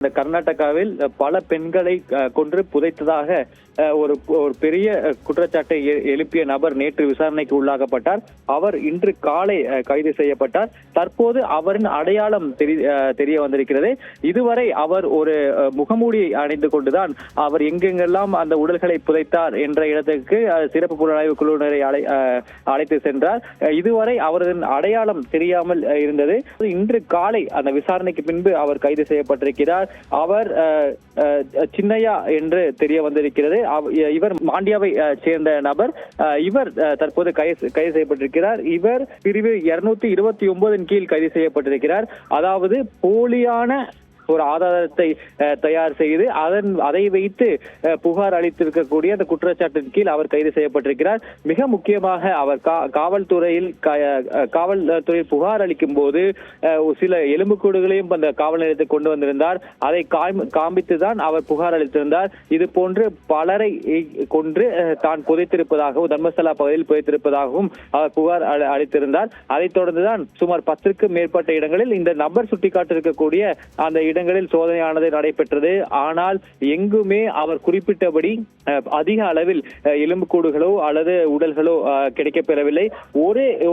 இந்த கர்நாடகாவில் பல பெண்களை கொன்று புதைத்ததாக ஒரு பெரிய குற்றச்சாட்டை எழுப்பிய நபர் நேற்று விசாரணைக்கு உள்ளாக்கப்பட்டார். அவர் இன்று காலை கைது செய்யப்பட்டார். தற்போது அவரின் அடையாளம் தெரிய வந்திருக்கிறது. இதுவரை அவர் ஒரு முகமூடியை அணிந்து கொண்டுதான் அவர் எங்கெங்கெல்லாம் அந்த உடல்களை புதைத்தார் என்ற இடத்துக்கு சிறப்பு புலனாய்வு குழுவினரை அழைத்து சென்றார். இதுவரை அவரது அடையாளம் தெரியாமல் இருந்தது. இன்று காலை அந்த விசாரணைக்கு பின்பு அவர் கைது செய்யப்பட்டிருக்கிறார். அவர் சின்னையா என்று தெரிய வந்திருக்கிறது. இவர் மாண்டியாவை சேர்ந்த நபர். இவர் தற்போது கைது செய்யப்பட்டிருக்கிறார். இவர் பிரிவு 229 கீழ் கைது செய்யப்பட்டிருக்கிறார். அதாவது போலியான ஒரு ஆதாரத்தை தயார் செய்து அதை வைத்து புகார் அளித்திருக்கக்கூடிய அந்த குற்றச்சாட்டின் கீழ் அவர் கைது செய்யப்பட்டிருக்கிறார். மிக முக்கியமாக அவர் காவல்துறையில் புகார் அளிக்கும் போது சில எலும்புக்கூடுகளையும் அந்த காவல் நிலையத்தை கொண்டு வந்திருந்தார். அதை காண்பித்துதான் அவர் புகார் அளித்திருந்தார். இது போன்று பலரை கொன்று தான் புதைத்திருப்பதாகவும் தர்மஸ்தலா பகுதியில் புதைத்திருப்பதாகவும் அவர் புகார் அளித்திருந்தார். அதைத் தொடர்ந்துதான் சுமார் 10க்கும் மேற்பட்ட இடங்களில் இந்த நபர் சுட்டிக்காட்டிருக்கக்கூடிய அந்த இடங்களில் சோதனையானது நடைபெற்றது. ஆனால் எங்குமே அவர் குறிப்பிட்டபடி அதிக அளவில் எலும்புக்கூடுகளோ அல்லது உடல்களோ கிடைக்கப்பெறவில்லை.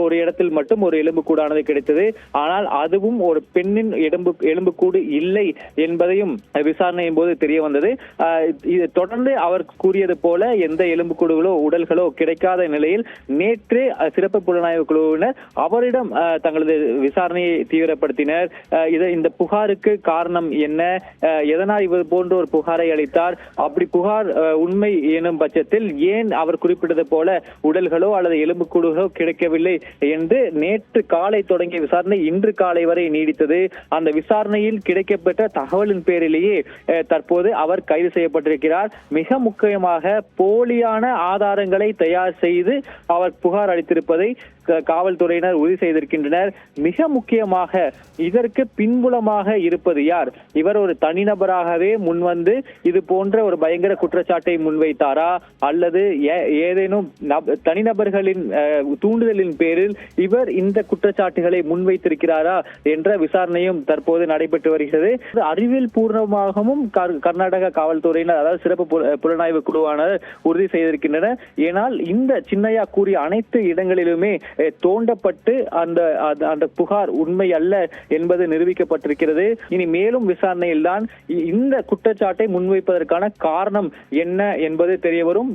ஒரு இடத்தில் மட்டும் ஒரு எலும்புக்கூடானது கிடைத்தது. ஆனால் அதுவும் ஒரு பெண்ணின் எலும்புக்கூடு இல்லை என்பதையும் விசாரணையின் போது தெரிய வந்தது. தொடர்ந்து அவர் கூறியது போல எந்த எலும்புக்கூடுகளோ உடல்களோ கிடைக்காத நிலையில் நேற்று சிறப்பு புலனாய்வு குழுவினர் அவரிடம் தங்களது விசாரணையை தீவிரப்படுத்தினர். இந்த புகாருக்கு காரணம் என்ன, எதனால் இவர் போன்ற ஒரு புகாரை அளித்தார், அப்படி புகார் உண்மை எனும் பட்சத்தில் ஏன் அவர் குறிப்பிட்டது போல உடல்களோ அல்லது எலும்புக்கூடுகளோ கிடைக்கவில்லை என்று நேற்று காலை தொடங்கிய விசாரணை இன்று காலை வரை நீடித்தது. அந்த விசாரணையில் கிடைக்கப்பெற்ற தகவலின் பேரிலேயே தற்போது அவர் கைது செய்யப்பட்டிருக்கிறார். மிக முக்கியமாக போலியான ஆதாரங்களை தயார் செய்து அவர் புகார் அளித்திருப்பதை காவல்துறையினர் உறுதி செய்திருக்கின்றனர். மிக முக்கியமாக இதற்கு பின்புலமாக இருப்பது யார்? இவர் ஒரு தனிநபராகவே முன்வந்து இது போன்ற ஒரு பயங்கர குற்றச்சாட்டை முன்வைத்தாரா அல்லது ஏதேனும் தனிநபர்களின் தூண்டுதலின் பேரில் இவர் இந்த குற்றச்சாட்டுகளை முன்வைத்திருக்கிறாரா என்ற விசாரணையும் தற்போது நடைபெற்று வருகிறது. அறிவியல் பூர்வமாகவும் கர்நாடக காவல்துறையினர் அதாவது சிறப்பு புலனாய்வு குழுவானர் உறுதி செய்திருக்கின்றனர். ஏனால் இந்த சின்னையா கூறிய அனைத்து இடங்களிலுமே தோண்டப்பட்டு அந்த புகார் உண்மை அல்ல என்பது நிரூபிக்கப்பட்டிருக்கிறது. இனி மேலும் விசாரணையில் தான் இந்த குற்றச்சாட்டை முன்வைப்பதற்கான காரணம் என்ன என்பது தெரிய வரும்.